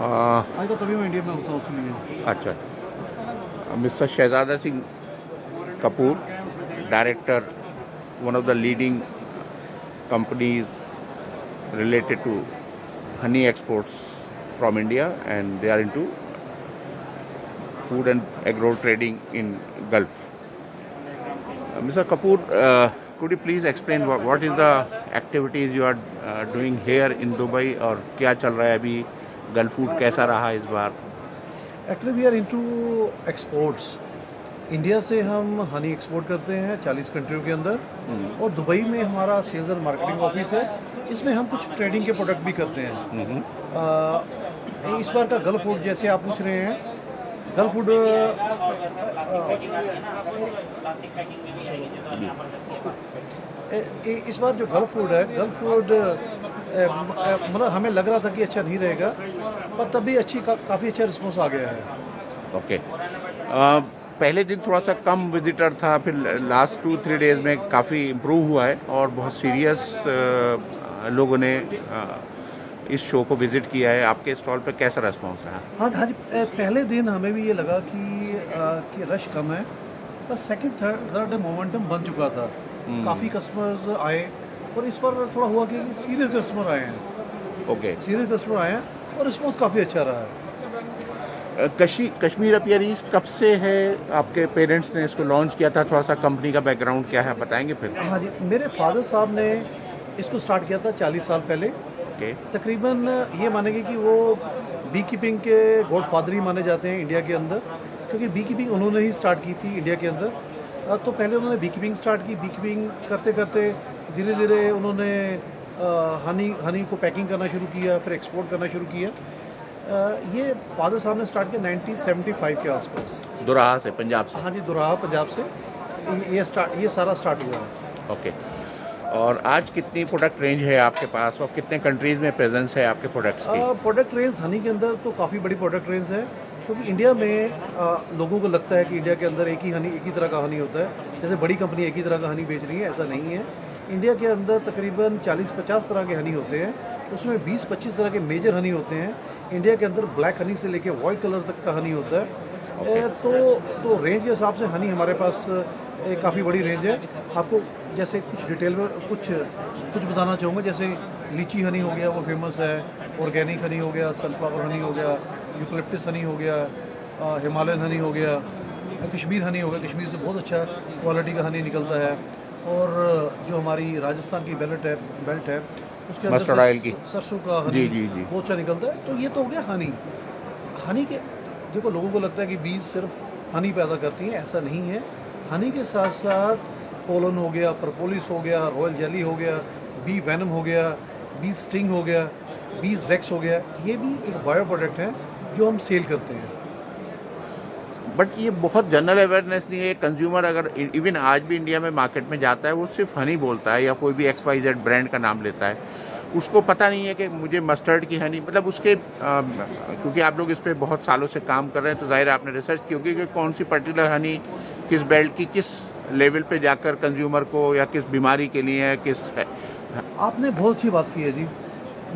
आज तो तभी मैं इंडिया में होता हूँ उसके अच्छा, mister Shahzada Singh Kapoor, director, one of the leading companies related to honey exports from India, and they are into food and agro trading in Gulf. Mr. Kapoor, could you please explain what is the activities you are doing here in Dubai, और क्या चल रहा है अभी, gulf food कैसा रहा इस बार? Actually we are into exports. India से हम हनी एक्सपोर्ट करते हैं 40 कंट्रियों के अंदर, और दुबई में हमारा सेल्स एंड मार्केटिंग ऑफिस है। इसमें हम कुछ ट्रेडिंग के प्रोडक्ट भी करते हैं। इस बार का गल्फ फूड जैसे आप पूछ रहे हैं, गल्फ फूड इस बार जो गल्फ फूड है, गल्फ फूड मतलब हमें लग रहा था कि अच्छा नहीं रहेगा, पर तभी काफ़ी अच्छा रिस्पॉन्स आ गया है। ओके, पहले दिन थोड़ा सा कम विजिटर था, फिर लास्ट 2-3 डेज में काफ़ी इम्प्रूव हुआ है और बहुत सीरियस लोगों ने इस शो को विजिट किया है। आपके स्टॉल पे कैसा रेस्पॉन्स रहा? हाँ जी, पहले दिन हमें भी ये लगा कि रश कम है, पर सेकंड थर्ड डे मोमेंटम बन चुका था। काफ़ी कस्टमर्स आए, और इस पर थोड़ा हुआ कि सीरियस कस्टमर आए हैं। ओके, सीरियस कस्टमर आए हैं और रिस्पॉन्स काफ़ी अच्छा रहा है। कश्मीर एपियरीज कब से है? आपके पेरेंट्स ने इसको लॉन्च किया था, थोड़ा सा कंपनी का बैकग्राउंड क्या है बताएंगे फिर? हाँ जी, मेरे फादर साहब ने इसको स्टार्ट किया था 40 साल पहले। ओके, तकरीबन ये मानेंगे कि वो बी कीपिंग के गॉड फादर ही माने जाते हैं इंडिया के अंदर, क्योंकि बी कीपिंग उन्होंने ही स्टार्ट की थी इंडिया के अंदर। तो पहले उन्होंने बी कीपिंग स्टार्ट की, बी कीपिंग करते करते धीरे धीरे उन्होंने हनी को पैकिंग करना शुरू किया, फिर एक्सपोर्ट करना शुरू किया। ये फादर साहब ने स्टार्ट किया 1975 के आसपास, दुराहा से, पंजाब से। हाँ जी, दुराहा पंजाब से ये सारा स्टार्ट हुआ है। ओके, और आज कितनी प्रोडक्ट रेंज है आपके पास और कितने कंट्रीज में प्रेजेंस है आपके प्रोडक्ट्स की? प्रोडक्ट रेंज हनी के अंदर तो काफ़ी बड़ी प्रोडक्ट रेंज है, क्योंकि इंडिया में लोगों को लगता है कि इंडिया के अंदर एक ही तरह का हनी होता है, जैसे बड़ी कंपनी एक ही तरह का हनी बेच रही है, ऐसा नहीं है। इंडिया के अंदर तकरीबन 40-50 तरह के हनी होते हैं, उसमें 20-25 तरह के मेजर हनी होते हैं। इंडिया के अंदर ब्लैक हनी से लेके वाइट कलर तक का हनी होता है। तो रेंज के हिसाब से हनी हमारे पास काफ़ी बड़ी रेंज है। आपको जैसे कुछ डिटेल में कुछ बताना चाहूँगा, जैसे लीची हनी हो गया, वो फेमस है। ऑर्गेनिक हनी हो गया, सनफ्लावर हनी हो गया, यूकलिप्टस हनी हो गया, हिमालयन हनी हो गया, कश्मीर हनी हो गया। कश्मीर से बहुत अच्छा क्वालिटी का हनी निकलता है। और जो हमारी राजस्थान की बेल्ट है उसके मस्टर्ड ऑयल की सरसों का हनी जी बहुत अच्छा निकलता है। तो ये तो हो गया हनी के। देखो, लोगों को लगता है कि बीज सिर्फ हनी पैदा करती हैं, ऐसा नहीं है। हनी के साथ साथ पोलन हो गया, प्रपोलिस हो गया, रॉयल जेली हो गया, बी वेनम हो गया, बी स्टिंग हो गया, बीज वैक्स हो गया, ये भी एक बायो प्रोडक्ट है जो हम सेल करते हैं। बट ये बहुत जनरल अवेयरनेस नहीं है। कंज्यूमर अगर इवन आज भी इंडिया में मार्केट में जाता है, वो सिर्फ हनी बोलता है या कोई भी XYZ ब्रांड का नाम लेता है, उसको पता नहीं है कि मुझे मस्टर्ड की हनी, मतलब उसके क्योंकि आप लोग इस पे बहुत सालों से काम कर रहे हैं, तो जाहिर है आपने रिसर्च की होगी कि कौन सी पर्टिकुलर हनी किस बेल्ट की किस लेवल पे जाकर कंज्यूमर को या किस बीमारी के लिए है, किस है। आपने बहुत अच्छी बात की है जी।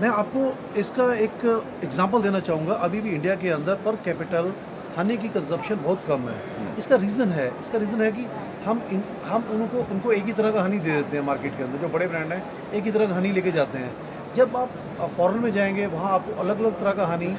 मैं आपको इसका एक एग्जांपल देना चाहूँगा। अभी भी इंडिया के अंदर पर कैपिटल हनी की कंजप्शन बहुत कम है। इसका रीज़न है कि हम उनको एक ही तरह का हनी दे देते हैं मार्केट के अंदर। जो बड़े ब्रांड हैं एक ही तरह का हनी लेके जाते हैं। जब आप फॉरेन में जाएंगे, वहाँ आपको अलग अलग तरह का हनी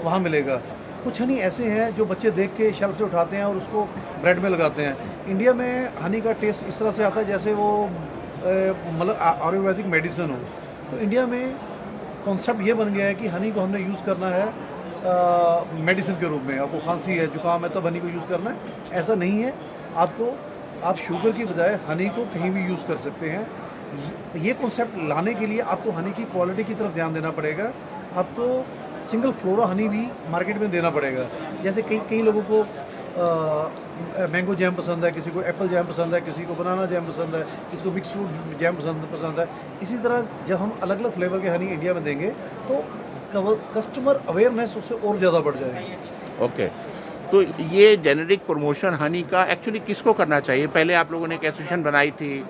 वहाँ मिलेगा। कुछ हनी ऐसे हैं जो बच्चे देख के शेल्फ से उठाते हैं और उसको ब्रेड में लगाते हैं। इंडिया में हनी का टेस्ट इस तरह से आता है जैसे वो मतलब आयुर्वेदिक मेडिसिन हो। तो इंडिया में कॉन्सेप्ट ये बन गया है कि हनी को हमने यूज़ करना है मेडिसिन के रूप में। आपको खांसी है, जुकाम है, तब हनी को यूज़ करना है, ऐसा नहीं है। आप शुगर की बजाय हनी को कहीं भी यूज़ कर सकते हैं। ये कॉन्सेप्ट लाने के लिए आपको हनी की क्वालिटी की तरफ ध्यान देना पड़ेगा। आपको सिंगल फ्लोरा हनी भी मार्केट में देना पड़ेगा। जैसे कई लोगों को मैंगो जैम पसंद है, किसी को एप्पल जैम पसंद है, किसी को बनाना जैम पसंद है, किसी को मिक्स फ्रूट जैम पसंद है। इसी तरह जब हम अलग अलग फ्लेवर के हनी इंडिया में देंगे तो कस्टमर अवेयरनेस उससे और ज़्यादा बढ़ जाएगी। ओके, तो ये जेनेरिक प्रमोशन हनी का एक्चुअली किसको करना चाहिए? पहले आप लोगों ने एक एसोसिएशन बनाई थी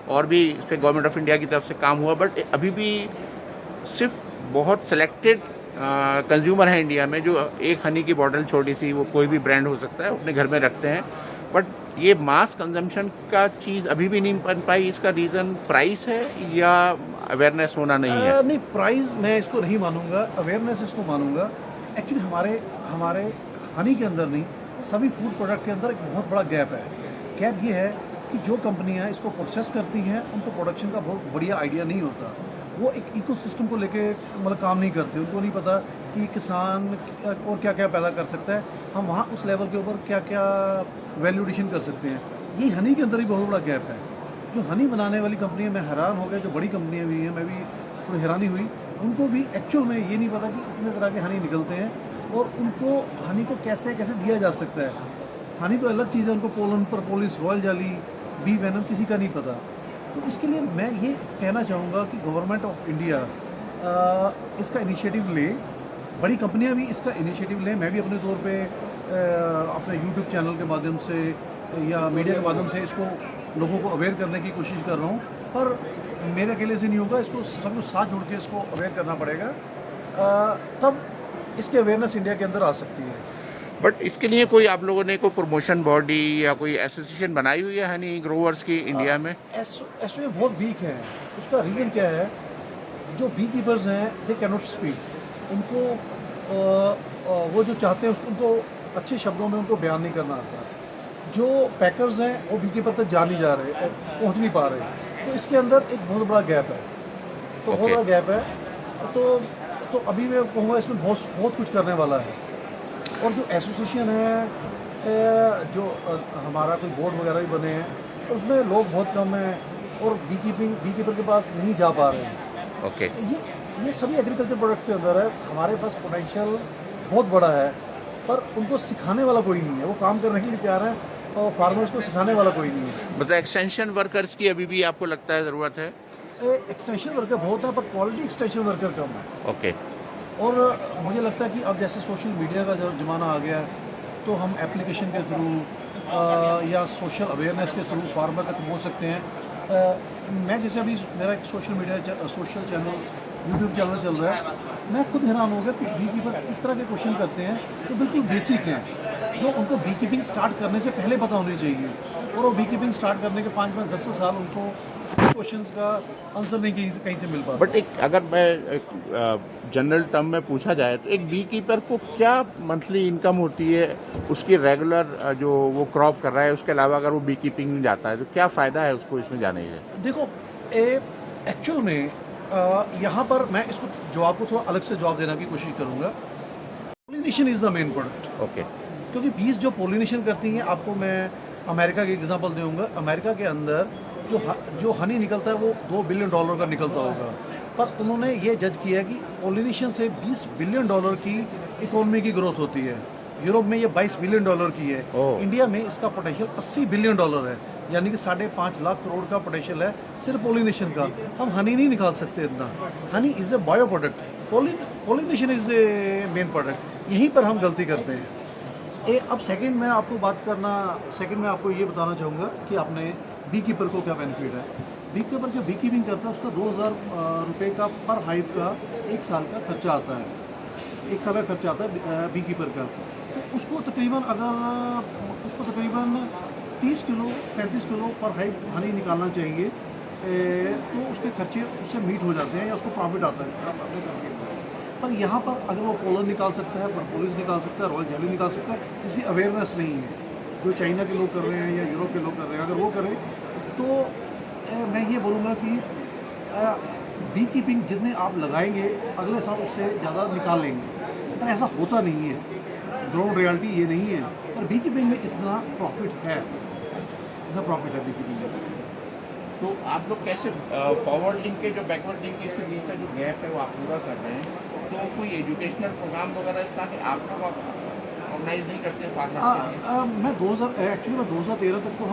और भी इस पर गवर्नमेंट ऑफ इंडिया की तरफ से काम हुआ, बट अभी भी सिर्फ बहुत सेलेक्टेड कंज्यूमर हैं इंडिया में जो एक हनी की बॉटल छोटी सी, वो कोई भी ब्रांड हो सकता है, अपने घर में रखते हैं, बट ये मास कंजम्पशन का चीज़ अभी भी नहीं बन पाई। इसका रीज़न प्राइस है या अवेयरनेस होना नहीं है? नहीं, प्राइस मैं इसको नहीं मानूंगा, अवेयरनेस इसको मानूंगा। एक्चुअली हमारे हमारे हनी के अंदर नहीं, सभी फूड प्रोडक्ट के अंदर एक बहुत बड़ा गैप है। गैप ये है कि जो कंपनियां इसको प्रोसेस करती हैं उनको प्रोडक्शन का बहुत बढ़िया आइडिया नहीं होता। वो एक इकोसिस्टम को लेके मतलब काम नहीं करते, उनको नहीं पता कि किसान और क्या क्या पैदा कर सकता है, हम वहाँ उस लेवल के ऊपर क्या क्या वैल्यू एडिशन कर सकते हैं। यही हनी के अंदर ही बहुत बड़ा गैप है। जो हनी बनाने वाली कंपनियां, मैं हैरान हो गया, जो बड़ी कंपनियां भी हैं, मैं भी थोड़ी हैरानी हुई, उनको भी एक्चुअल में ये नहीं पता कि इतने तरह के हनी निकलते हैं और उनको हनी को कैसे कैसे दिया जा सकता है। हनी तो अलग चीज़ है, उनको पोलन पर पोलिस, रॉयल जाली, बी वेनम किसी का नहीं पता। तो इसके लिए मैं ये कहना चाहूँगा कि गवर्नमेंट ऑफ इंडिया इसका इनिशिएटिव ले, बड़ी कंपनियां भी इसका इनिशिएटिव लें। मैं भी अपने तौर पे अपने यूट्यूब चैनल के माध्यम से या मीडिया के माध्यम से इसको लोगों को अवेयर करने की कोशिश कर रहा हूँ, पर मेरे अकेले से नहीं होगा, इसको सबको साथ जुड़ के इसको अवेयर करना पड़ेगा, तब इसकी अवेयरनेस इंडिया के अंदर आ सकती है। बट इसके लिए कोई आप लोगों ने कोई प्रमोशन बॉडी या कोई एसोसिएशन बनाई हुई है हनी ग्रोवर्स की इंडिया में? एसओए बहुत वीक है। उसका रीज़न क्या है, जो बी कीपर्स हैं दे कैन नॉट स्पीक, उनको वो जो चाहते हैं उनको अच्छे शब्दों में उनको बयान नहीं करना आता। जो पैकर्स हैं वो बी कीपर तक जा नहीं जा रहे, पहुंच नहीं पा रहे। तो इसके अंदर एक बहुत बड़ा गैप है, तो बहुत बड़ा गैप है। तो अभी मैं कहूँगा इसमें बहुत कुछ करने वाला है। और जो एसोसिएशन है, जो हमारा कोई बोर्ड वगैरह भी बने हैं, उसमें लोग बहुत कम हैं और बी कीपर के पास नहीं जा पा रहे हैं। ओके, ये सभी एग्रीकल्चर प्रोडक्ट के अंदर है। हमारे पास पोटेंशियल बहुत बड़ा है, पर उनको सिखाने वाला कोई नहीं है। वो काम करने के लिए तैयार है और फार्मर्स को सिखाने वाला कोई नहीं है। मतलब एक्सटेंशन वर्कर्स की अभी भी आपको लगता है ज़रूरत है? एक्सटेंशन वर्कर बहुत है, पर क्वालिटी एक्सटेंशन वर्कर कम है। ओके। और मुझे लगता है कि अब जैसे सोशल मीडिया का जब ज़माना आ गया, तो हम एप्लीकेशन के थ्रू या सोशल अवेयरनेस के थ्रू फार्मर तक पहुंच सकते हैं। मैं जैसे अभी मेरा एक सोशल चैनल यूट्यूब चैनल चल रहा है, मैं खुद हैरान हो गया। कुछ बी कीपर्स इस तरह के क्वेश्चन करते हैं जो बिल्कुल बेसिक हैं, जो उनको बी कीपिंग स्टार्ट करने से पहले पता होनी चाहिए, और वो बी कीपिंग स्टार्ट करने के 5-5, 10 साल उनको क्वेश्चंस का आंसर नहीं कहीं से मिल पाता। बट एक अगर मैं जनरल टर्म में पूछा जाए तो एक बी कीपर को क्या मंथली इनकम होती है उसकी रेगुलर जो वो क्रॉप कर रहा है, उसके अलावा अगर वो बी कीपिंग में जाता है तो क्या फ़ायदा है उसको इसमें जाने का? देखो, एक्चुअल में यहाँ पर मैं इसको जवाब को थोड़ा अलग से जवाब देने की कोशिश करूँगा। Pollination is the main product. Okay. क्योंकि बीज जो पोलिनेशन करती हैं, आपको मैं अमेरिका की एग्जांपल दूंगा। अमेरिका के अंदर जो हनी निकलता है वो $2 बिलियन का निकलता होगा, पर उन्होंने ये जज किया है कि पोलिनेशन से $20 बिलियन की इकोनॉमी की ग्रोथ होती है। यूरोप में ये $22 बिलियन की है। इंडिया में इसका पोटेंशियल $80 बिलियन है, यानी कि 5.5 लाख करोड़ का पोटेंशियल है सिर्फ पोलिनेशन का। हम हनी नहीं निकाल सकते इतना। Honey is a bio product, pollination is a main product. यहीं पर हम गलती करते हैं। अब सेकंड में आपको ये बताना चाहूँगा कि आपने बी कीपर को क्या बेनिफिट है। बी कीपर जो बी कीपिंग करता है उसका 2000 रुपये का पर हाइव का 1 साल का खर्चा आता है। 1 साल का खर्चा आता है बी कीपर का। तो उसको तकरीबन 30 किलो 35 किलो पर हाइव हनी निकालना चाहिए, तो उसके खर्चे उससे मीट हो जाते हैं या उसको प्रॉफिट आता है अपने घर के लिए। पर यहाँ पर अगर वो पोलन निकाल सकता है, परपोलिस निकाल सकता है, रॉयल जेली निकाल सकता है, इसकी अवेयरनेस नहीं है। जो चाइना के लोग कर रहे हैं या यूरोप के लोग कर रहे हैं, अगर वो करें तो मैं ये बोलूँगा कि बी कीपिंग जितने आप लगाएंगे अगले साल उससे ज़्यादा निकाल लेंगे, पर ऐसा होता नहीं है। ग्राउंड रियलिटी ये नहीं है, पर बी कीपिंग में इतना प्रॉफिट है बी कीपिंग में। तो आप लोग कैसे फॉरवर्ड लिंकेज और बैकवर्ड लिंकेज के बीच का जो गैप है वो आप पूरा कर रहे हैं? तो कोई एजुकेशनल प्रोग्राम वगैरह इस तरह के आप लोग ऑर्गेनाइज नहीं करते फार्मर्स के लिए? मैं 2013 तक तो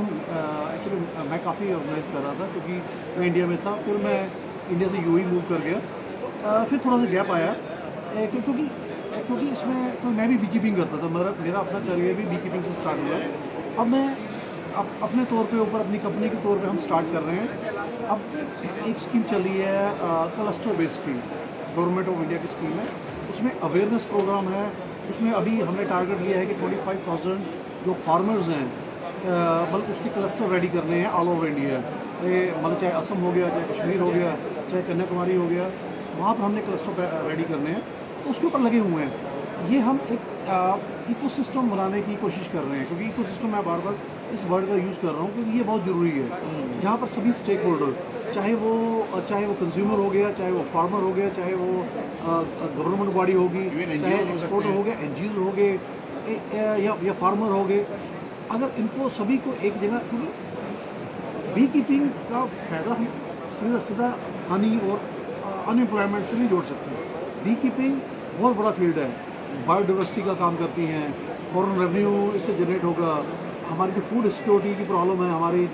मैं काफ़ी ऑर्गेनाइज कर रहा था, क्योंकि मैं इंडिया में था। फिर मैं इंडिया से यूएई मूव कर गया। फिर थोड़ा सा गैप आया, क्योंकि इसमें मैं भी बी कीपिंग करता था। मेरा अपना करियर भी बी कीपिंग से स्टार्ट हुआ। अब मैं अपने तौर पे ऊपर अपनी कंपनी के तौर पे हम स्टार्ट कर रहे हैं। अब एक स्कीम चली है cluster based scheme. Government of India की स्कीम है, उसमें अवेयरनेस प्रोग्राम है। उसमें अभी हमने टारगेट लिया है कि 25,000 जो फार्मर्स हैं, मतलब उसके क्लस्टर रेडी करने हैं ऑल ओवर इंडिया। मतलब चाहे असम हो गया, चाहे कश्मीर हो गया, चाहे कन्याकुमारी हो गया, वहाँ पर हमने क्लस्टर रेडी करने हैं, तो उसके ऊपर लगे हुए हैं। ये हम एक इकोसिस्टम बनाने की कोशिश कर रहे हैं, क्योंकि इकोसिस्टम मैं बार बार इस वर्ड का यूज़ कर रहा हूँ क्योंकि ये बहुत ज़रूरी है, जहाँ पर सभी स्टेक होल्डर, चाहे वो कंज्यूमर हो गया, चाहे वो फार्मर हो गया, चाहे वो गवर्नमेंट बॉडी होगी, चाहे एक्सपोर्टर हो गया, NGOs हो गए, या फार्मर हो गए, अगर इनको सभी को एक जगह, क्योंकि बी कीपिंग का फ़ायदा हम सीधा सीधा हनी और अनएम्प्लॉयमेंट से नहीं जोड़ सकते। बी कीपिंग बहुत बड़ा फील्ड है, बायोडाइवर्सिटी का काम करती हैं, फॉरेन रेवेन्यू इससे जनरेट होगा, हमारी जो फूड सिक्योरिटी की प्रॉब्लम है, हमारी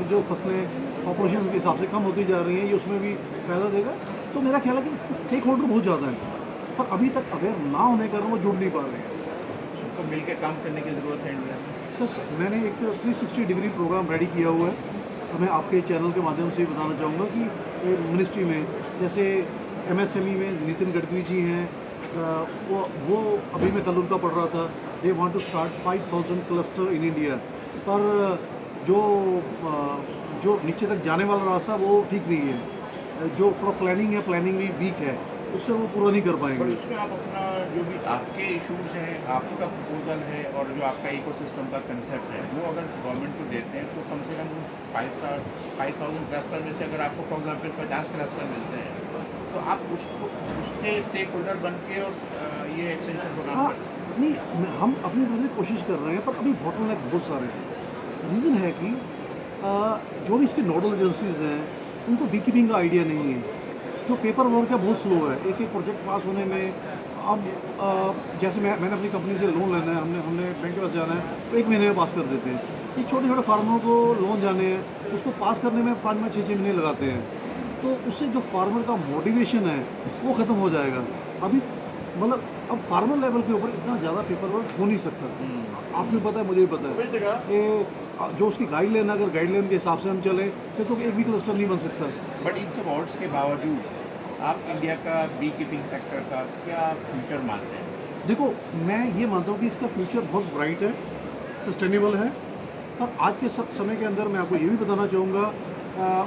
जो फसलें पॉपुलेशन के हिसाब से कम होती जा रही हैं, ये उसमें भी फ़ायदा देगा। तो मेरा ख्याल है कि इसके स्टेक होल्डर बहुत ज़्यादा हैं, पर अभी तक अवेयर ना होने के कारण वो जुड़ नहीं पा रहे हैं। सबको मिलकर काम करने की ज़रूरत है इंडिया में। सर, मैंने एक 360 डिग्री प्रोग्राम रेडी किया हुआ है, तो मैं आपके चैनल के माध्यम से बताना चाहूँगा कि मिनिस्ट्री में, जैसे MSME में नितिन गडकरी जी हैं, वो अभी मैं कल उनका पढ़ रहा था, they want to start 5,000 cluster in India, पर जो नीचे तक जाने वाला रास्ता वो ठीक नहीं है, जो थोड़ा प्लानिंग भी वीक है, उससे वो पूरा नहीं कर पर पाएंगे। उसमें आप अपना जो भी आपके इश्यूज हैं, आपका प्रपोजल है और जो आपका इकोसिस्टम का कंसेप्ट है, वो अगर गवर्नमेंट को देते हैं तो कम से कम उस 5,000 क्लस्टर में से अगर आपको फॉर एग्जाम्पल 50 क्लस्टर मिलते हैं, तो आप उसके स्टेक होल्डर बन के और ये एक्सटेंशन प्रोग्राम हाँ, कर सकते हैं। नहीं, हम अपनी तरफ से कोशिश कर रहे हैं, पर अभी बॉटलनेक बहुत सारे हैं। रीज़न है कि जो भी इसके नोडल एजेंसीज हैं, उनको बी कीपिंग का आइडिया नहीं है, जो पेपर वर्क है बहुत स्लो है, एक एक प्रोजेक्ट पास होने में। अब जैसे मैंने अपनी कंपनी से लोन लेना है, हमने बैंक के पास जाना है, तो 1 महीने में पास कर देते हैं। ये छोटे छोटे फार्मरों को लोन जाने हैं, उसको पास करने में 5 6 महीने लगाते हैं, तो उससे जो फार्मर का मोटिवेशन है वो ख़त्म हो जाएगा। अभी मतलब अब फार्मर लेवल के ऊपर इतना ज़्यादा पेपर वर्क हो नहीं सकता। आपको भी पता है, मुझे भी पता है, जो उसकी गाइडलाइन, अगर गाइडलाइन के हिसाब से हम चले फिर तो एक भी क्लस्टर नहीं बन सकता। बट इन सब ऑड्स के बावजूद आप इंडिया का बी कीपिंग सेक्टर का क्या फ्यूचर मानते हैं? देखो, मैं ये मानता हूँ कि इसका फ्यूचर बहुत ब्राइट है, सस्टेनेबल है, और आज के समय के अंदर मैं आपको ये भी बताना चाहूँगा,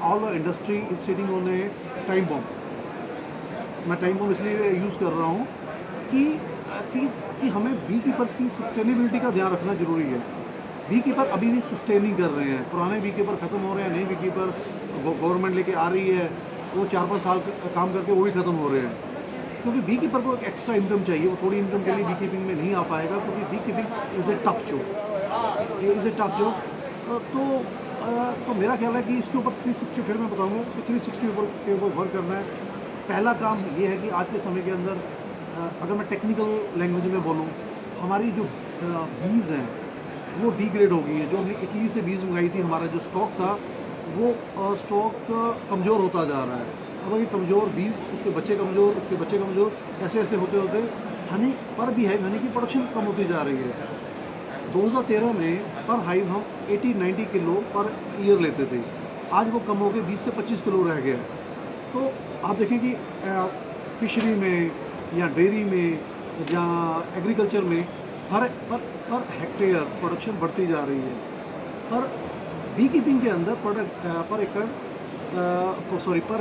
all the industry is sitting on A time bomb. मैं टाइम बॉम्ब इसलिए यूज़ कर रहा हूँ कि हमें बी कीपर की सस्टेनेबिलिटी का ध्यान रखना ज़रूरी है। बी कीपर अभी भी सस्टेनिंग कर रहे हैं, पुराने बी कीपर ख़त्म हो रहे हैं, नए बी कीपर गवर्नमेंट लेके आ रही है, वो 4-5 साल काम करके वो भी ख़त्म हो रहे हैं, क्योंकि बी कीपर को एक एक्स्ट्रा इनकम चाहिए। वो थोड़ी इनकम के लिए बी कीपिंग में नहीं आ पाएगा, क्योंकि bee keeping is a tough job. तो मेरा ख्याल है कि इसके ऊपर 360, फिर मैं बताऊँगा कि 360 के ऊपर वर्क करना है। पहला काम ये है कि आज के समय के अंदर, अगर मैं टेक्निकल लैंग्वेज में बोलूँ, हमारी जो बीज हैं वो डिग्रेड हो गई है। जो हमने इटली से बीज मंगाई थी, हमारा जो स्टॉक था वो स्टॉक कमज़ोर होता जा रहा है। अब ये कमज़ोर बीज, उसके बच्चे कमज़ोर, ऐसे ऐसे होते होते हनी पर भी हाइव हनी की प्रोडक्शन कम होती जा रही है। 2013 में पर हाइव हम 80-90 किलो पर ईयर लेते थे, आज वो कम हो के 20 से 25 किलो रह गया। तो आप देखें कि फिशरी में या डेयरी में या एग्रीकल्चर में पर हेक्टेयर प्रोडक्शन बढ़ती जा रही है, पर बी कीपिंग के अंदर पर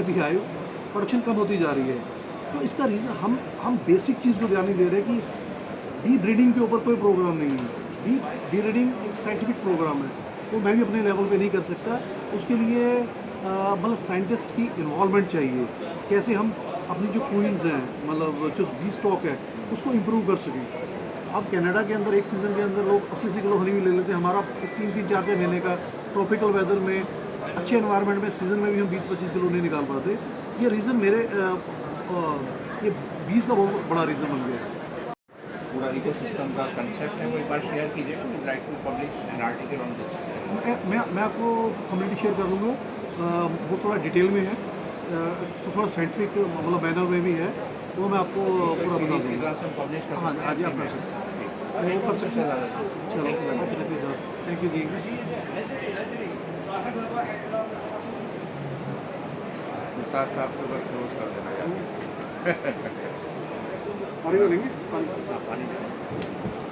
बी हाइव प्रोडक्शन कम होती जा रही है। तो इसका रीज़न हम बेसिक चीज़ को ध्यान नहीं दे रहे कि बी ब्रीडिंग के ऊपर कोई प्रोग्राम नहीं है। बी ब्रीडिंग एक साइंटिफिक प्रोग्राम है, वो मैं भी अपने लेवल पे नहीं कर सकता। उसके लिए मतलब साइंटिस्ट की इन्वॉल्वमेंट चाहिए, कैसे हम अपनी जो क्वींस हैं, मतलब जो बी स्टॉक है, उसको इम्प्रूव कर सकें। अब कनाडा के अंदर एक सीज़न के अंदर लोग 80 किलो हनी भी ले लेते हैं, हमारा 3-3, 4-4 महीने का ट्रॉपिकल वेदर में, अच्छे एनवायरनमेंट में, सीज़न में भी हम 20-25 किलो नहीं निकाल पाते। ये रीज़न मेरे ये बीज का बहुत बड़ा रीज़न बन गया है। पूरा इकोसिस्टम का कंसेप्ट है, वो एक बार शेयर कीजिएगा। We like to publish an article on this. मैं आपको कम्युनिटी शेयर कर दूँगा, वो थोड़ा डिटेल में है, तो थोड़ा साइंटिफिक मतलब मैनर में भी है, वो मैं आपको पूरा बता सीरीज की दूँगा। तरह से हम पब्लिश कर हाँ, सकते हैं। आज ही आप कर सकते हैं, वो कर सकते हैं। चलो, ओके, थैंक यू जी। साथ साथ के ऊपर क्लोज कर देना यार। पानी तो लेंगे? पानी। पानी